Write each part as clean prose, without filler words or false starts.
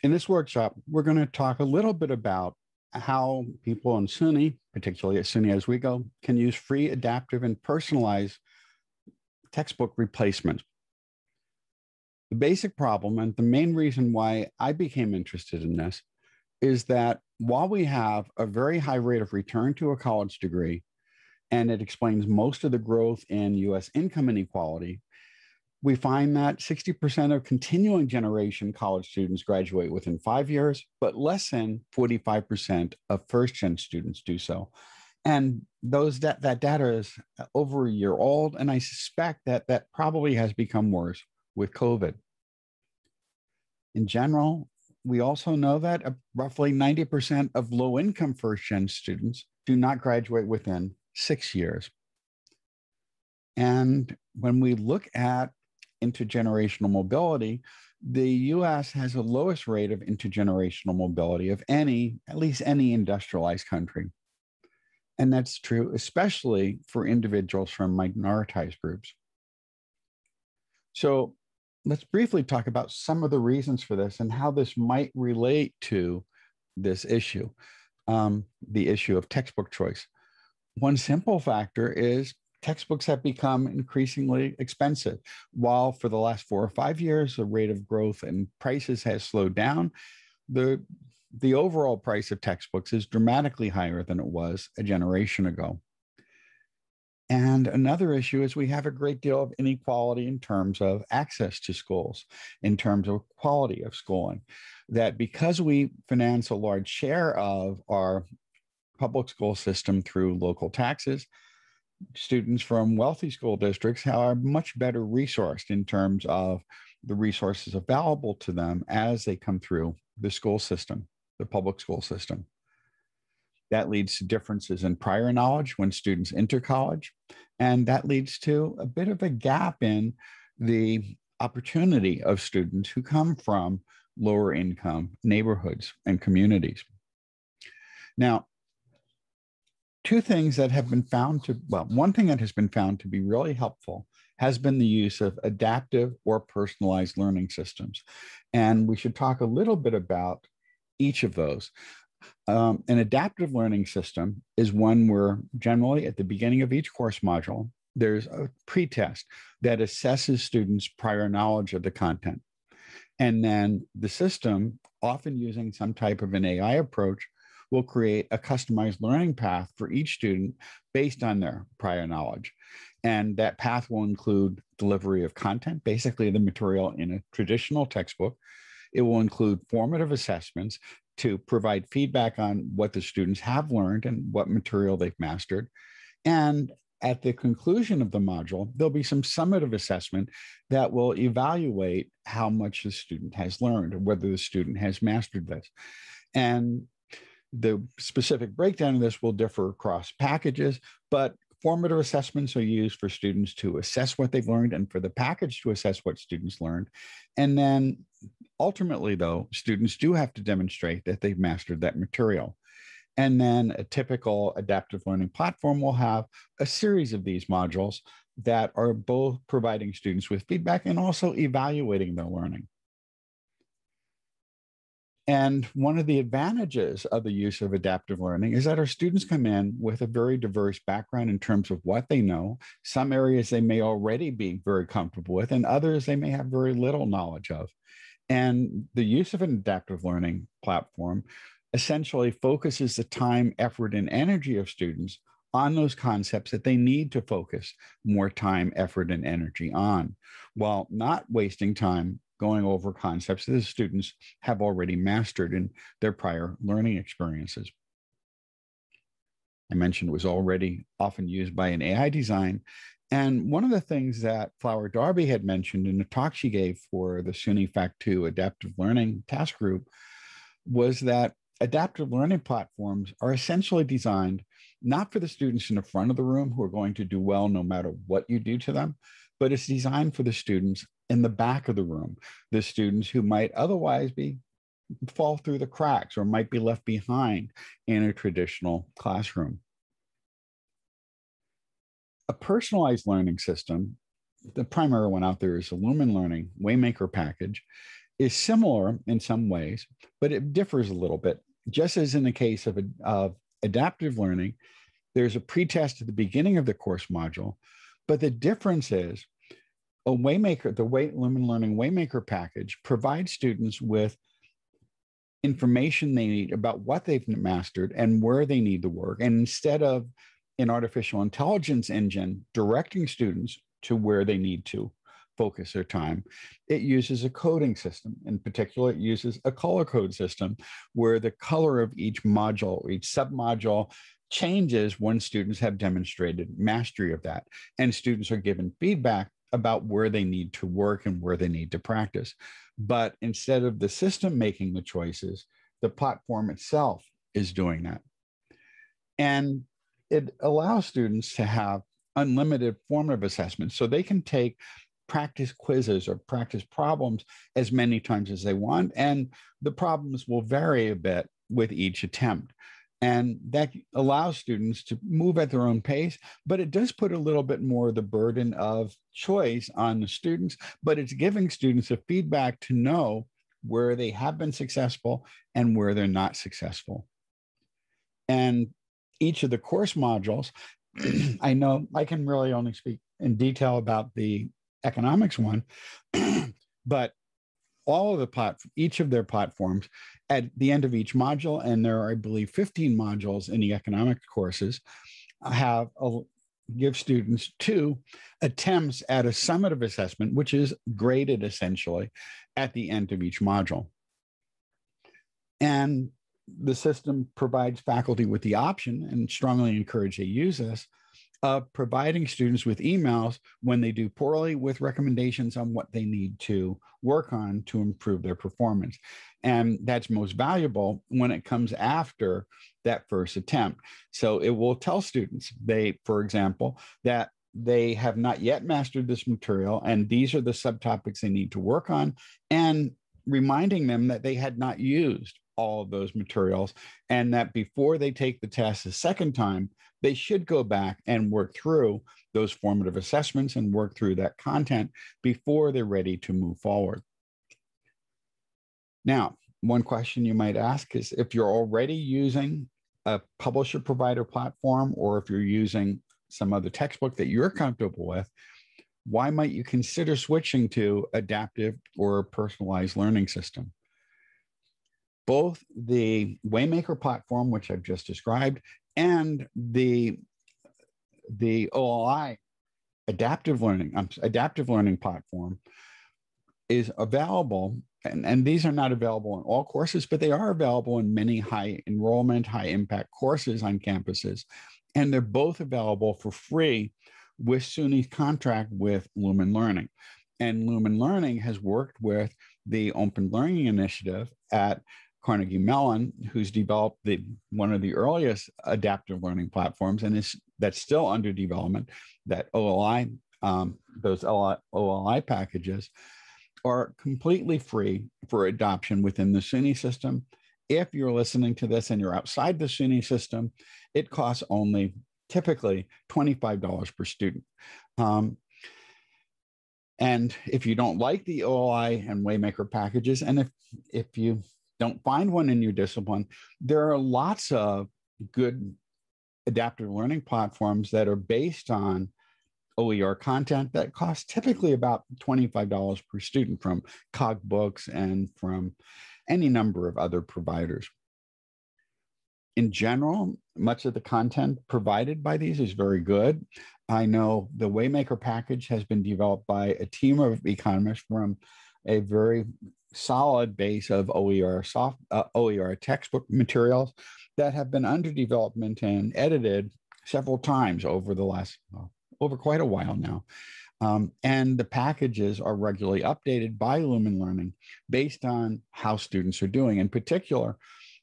In this workshop, we're going to talk a little bit about how people in SUNY, particularly at SUNY Oswego, can use free, adaptive, and personalized textbook replacements. The basic problem, and the main reason why I became interested in this, is that while we have a very high rate of return to a college degree, and it explains most of the growth in US income inequality, we find that 60% of continuing generation college students graduate within 5 years, but less than 45% of first gen students do so. And that data is over a year old, and I suspect that probably has become worse with COVID. In general, we also know that roughly 90% of low income first gen students do not graduate within 6 years. And when we look at intergenerational mobility, the US has the lowest rate of intergenerational mobility of at least any industrialized country. And that's true, especially for individuals from minoritized groups. So let's briefly talk about some of the reasons for this and how this might relate to this issue, the issue of textbook choice. One simple factor is textbooks have become increasingly expensive. While for the last 4 or 5 years, the rate of growth in prices has slowed down, the overall price of textbooks is dramatically higher than it was a generation ago. And another issue is we have a great deal of inequality in terms of access to schools, in terms of quality of schooling, that because we finance a large share of our public school system through local taxes, students from wealthy school districts are much better resourced in terms of the resources available to them as they come through the school system, the public school system. That leads to differences in prior knowledge when students enter college, and that leads to a bit of a gap in the opportunity of students who come from lower income neighborhoods and communities. Now, one thing that has been found to be really helpful has been the use of adaptive or personalized learning systems. And we should talk a little bit about each of those. An adaptive learning system is one where generally at the beginning of each course module, there's a pretest that assesses students' prior knowledge of the content. And then the system, often using some type of an AI approach, will create a customized learning path for each student based on their prior knowledge. And that path will include delivery of content, basically the material in a traditional textbook. It will include formative assessments to provide feedback on what the students have learned and what material they've mastered. And at the conclusion of the module, there'll be some summative assessment that will evaluate how much the student has learned or whether the student has mastered this. And the specific breakdown of this will differ across packages, but formative assessments are used for students to assess what they've learned and for the package to assess what students learned. And then ultimately, though, students do have to demonstrate that they've mastered that material. And then a typical adaptive learning platform will have a series of these modules that are both providing students with feedback and also evaluating their learning. And one of the advantages of the use of adaptive learning is that our students come in with a very diverse background in terms of what they know. Some areas they may already be very comfortable with, and others they may have very little knowledge of. And the use of an adaptive learning platform essentially focuses the time, effort, and energy of students on those concepts that they need to focus more time, effort, and energy on, while not wasting time going over concepts that the students have already mastered in their prior learning experiences. I mentioned it was already often used by an AI design. And one of the things that Flower Darby had mentioned in a talk she gave for the SUNY Fact 2 Adaptive Learning Task Group was that adaptive learning platforms are essentially designed not for the students in the front of the room who are going to do well no matter what you do to them, but it's designed for the students in the back of the room, the students who might otherwise fall through the cracks or might be left behind in a traditional classroom. A personalized learning system, the primary one out there is the Lumen Learning Waymaker package. is similar in some ways, but it differs a little bit. Just as in the case of adaptive learning, there's a pretest at the beginning of the course module, but the difference is a Waymaker, the Lumen Learning Waymaker package provides students with information they need about what they've mastered and where they need to work. And instead of an artificial intelligence engine directing students to where they need to focus their time, it uses a coding system. In particular, it uses a color code system where the color of each module, each submodule, changes when students have demonstrated mastery of that. And students are given feedback about where they need to work and where they need to practice. But instead of the system making the choices, the platform itself is doing that. And it allows students to have unlimited formative assessments, so they can take practice quizzes or practice problems as many times as they want. And the problems will vary a bit with each attempt. And that allows students to move at their own pace, but it does put a little bit more of the burden of choice on the students, but it's giving students a feedback to know where they have been successful and where they're not successful. And each of the course modules, I know I can really only speak in detail about the economics one, but all of each of their platforms at the end of each module, and there are, I believe, 15 modules in the economics courses, give students 2 attempts at a summative assessment, which is graded essentially at the end of each module. And the system provides faculty with the option, and strongly encourage they use this, of providing students with emails when they do poorly with recommendations on what they need to work on to improve their performance. And that's most valuable when it comes after that first attempt. So it will tell students, for example, that they have not yet mastered this material and these are the subtopics they need to work on, and reminding them that they had not used all of those materials, and that before they take the test a second time, they should go back and work through those formative assessments and work through that content before they're ready to move forward. Now, one question you might ask is, if you're already using a publisher provider platform, or if you're using some other textbook that you're comfortable with, why might you consider switching to adaptive or personalized learning system? Both the Waymaker platform, which I've just described, and the OLI adaptive learning platform is available. And these are not available in all courses, but they are available in many high enrollment, high impact courses on campuses. And they're both available for free with SUNY's contract with Lumen Learning. And Lumen Learning has worked with the Open Learning Initiative at Carnegie Mellon, who's developed one of the earliest adaptive learning platforms, and that's still under development. That OLI, those OLI packages are completely free for adoption within the SUNY system. If you're listening to this and you're outside the SUNY system, it costs only typically $25 per student. And if you don't like the OLI and Waymaker packages, and if you don't find one in your discipline, there are lots of good adaptive learning platforms that are based on OER content that cost typically about $25 per student, from Cogbooks and from any number of other providers. In general, much of the content provided by these is very good. I know the Waymaker package has been developed by a team of economists from a very solid base of OER textbook materials that have been under development and edited several times over quite a while now. And the packages are regularly updated by Lumen Learning based on how students are doing. In particular,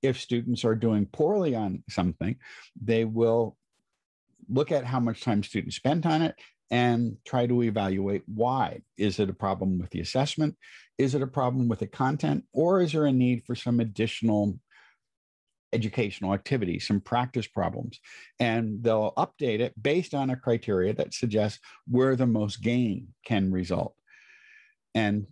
if students are doing poorly on something, they will look at how much time students spent on it and try to evaluate why. Is it a problem with the assessment? Is it a problem with the content? Or is there a need for some additional educational activity, some practice problems? And they'll update it based on a criteria that suggests where the most gain can result. And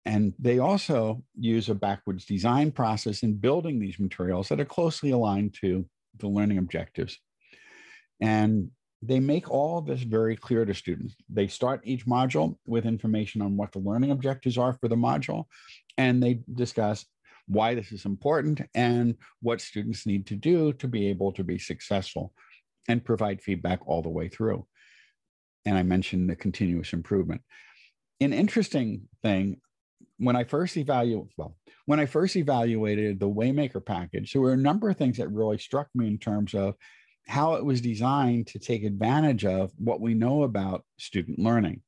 And they also use a backwards design process in building these materials that are closely aligned to the learning objectives. And they make all of this very clear to students. They start each module with information on what the learning objectives are for the module, and they discuss why this is important and what students need to do to be able to be successful, and provide feedback all the way through. And I mentioned the continuous improvement. An interesting thing, when I first evaluated the Waymaker package, there were a number of things that really struck me in terms of how it was designed to take advantage of what we know about student learning.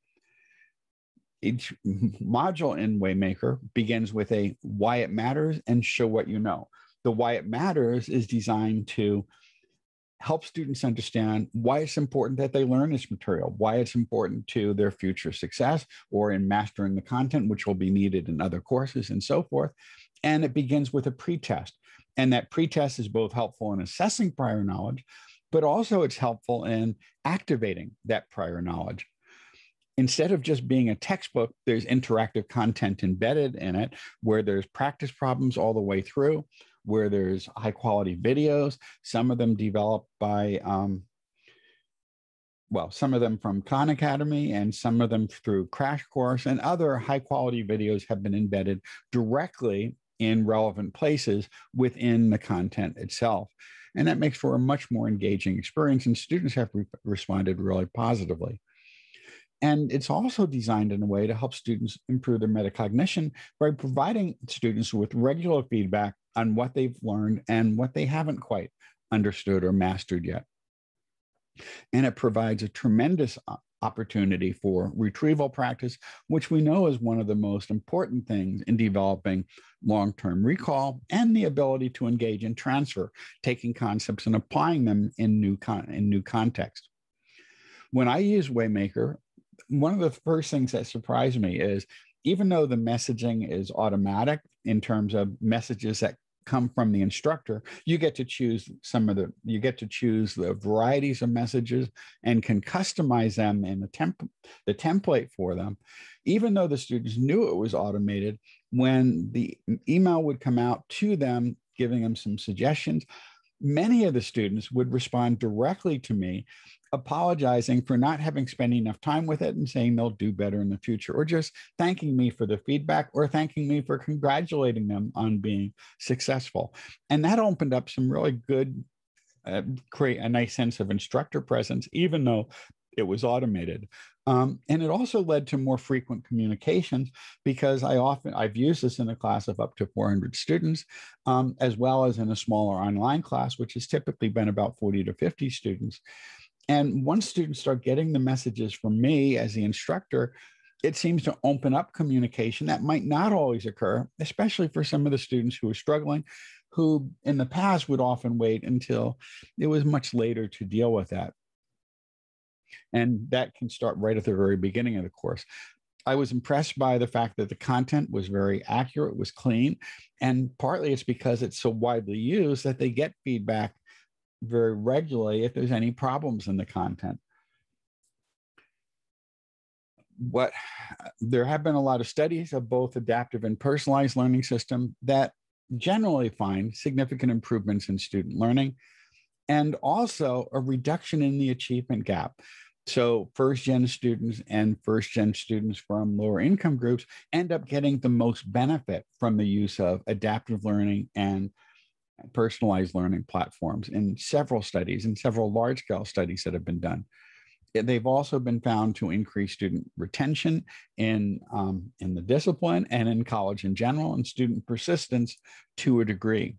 Each module in Waymaker begins with a why it matters and show what you know. The why it matters is designed to help students understand why it's important that they learn this material, why it's important to their future success or in mastering the content, which will be needed in other courses and so forth. And it begins with a pretest. And that pretest is both helpful in assessing prior knowledge, but also it's helpful in activating that prior knowledge. Instead of just being a textbook, there's interactive content embedded in it where there's practice problems all the way through, where there's high quality videos, some of them developed by, some of them from Khan Academy and some of them through Crash Course, and other high quality videos have been embedded directly in relevant places within the content itself. And that makes for a much more engaging experience, and students have responded really positively. And it's also designed in a way to help students improve their metacognition by providing students with regular feedback on what they've learned and what they haven't quite understood or mastered yet. And it provides a tremendous opportunity for retrieval practice, which we know is one of the most important things in developing long-term recall and the ability to engage in transfer, taking concepts and applying them in new context. When I use Waymaker, one of the first things that surprised me is, even though the messaging is automatic in terms of messages that come from the instructor, you get to choose the varieties of messages and can customize them in the template for them. Even though the students knew it was automated, when the email would come out to them, giving them some suggestions, many of the students would respond directly to me, apologizing for not having spent enough time with it and saying they'll do better in the future, or just thanking me for the feedback or thanking me for congratulating them on being successful. And that opened up some really good, create a nice sense of instructor presence, even though it was automated. And it also led to more frequent communications, because I've used this in a class of up to 400 students, as well as in a smaller online class, which has typically been about 40 to 50 students. And once students start getting the messages from me as the instructor, it seems to open up communication that might not always occur, especially for some of the students who are struggling, who in the past would often wait until it was much later to deal with that. And that can start right at the very beginning of the course. I was impressed by the fact that the content was very accurate, was clean, and partly it's because it's so widely used that they get feedback very regularly if there's any problems in the content. There have been a lot of studies of both adaptive and personalized learning system that generally find significant improvements in student learning, and also a reduction in the achievement gap. So first-gen students and first-gen students from lower income groups end up getting the most benefit from the use of adaptive learning and personalized learning platforms in several studies, and several large-scale studies that have been done. They've also been found to increase student retention in the discipline and in college in general, and student persistence to a degree.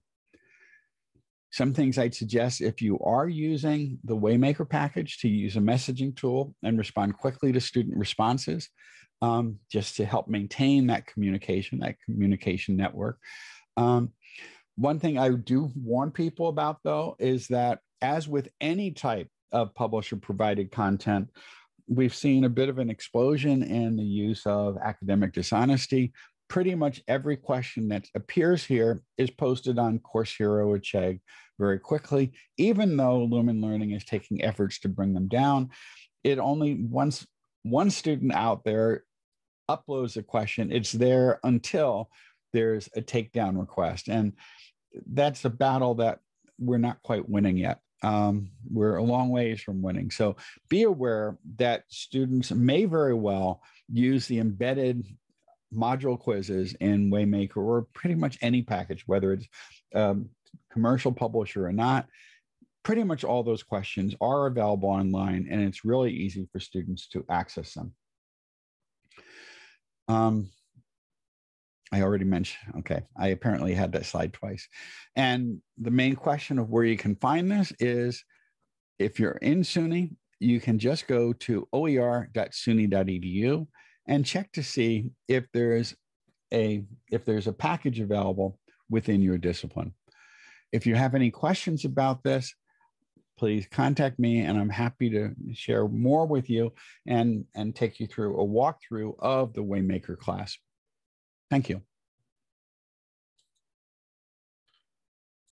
Some things I'd suggest, if you are using the Waymaker package, to use a messaging tool and respond quickly to student responses, just to help maintain that communication network. One thing I do warn people about, though, is that as with any type of publisher-provided content, we've seen a bit of an explosion in the use of academic dishonesty. Pretty much every question that appears here is posted on Course Hero or Chegg very quickly, even though Lumen Learning is taking efforts to bring them down. It only one student out there uploads the question. It's there until there's a takedown request. And that's a battle that we're not quite winning yet. We're a long ways from winning. So be aware that students may very well use the embedded module quizzes in Waymaker or pretty much any package, whether it's commercial publisher or not. Pretty much all those questions are available online, and it's really easy for students to access them. I already mentioned, okay, I apparently had that slide twice. And the main question of where you can find this is, if you're in SUNY, you can just go to oer.suny.edu and check to see if there's a package available within your discipline. If you have any questions about this, please contact me, and I'm happy to share more with you and take you through a walkthrough of the Waymaker class. Thank you.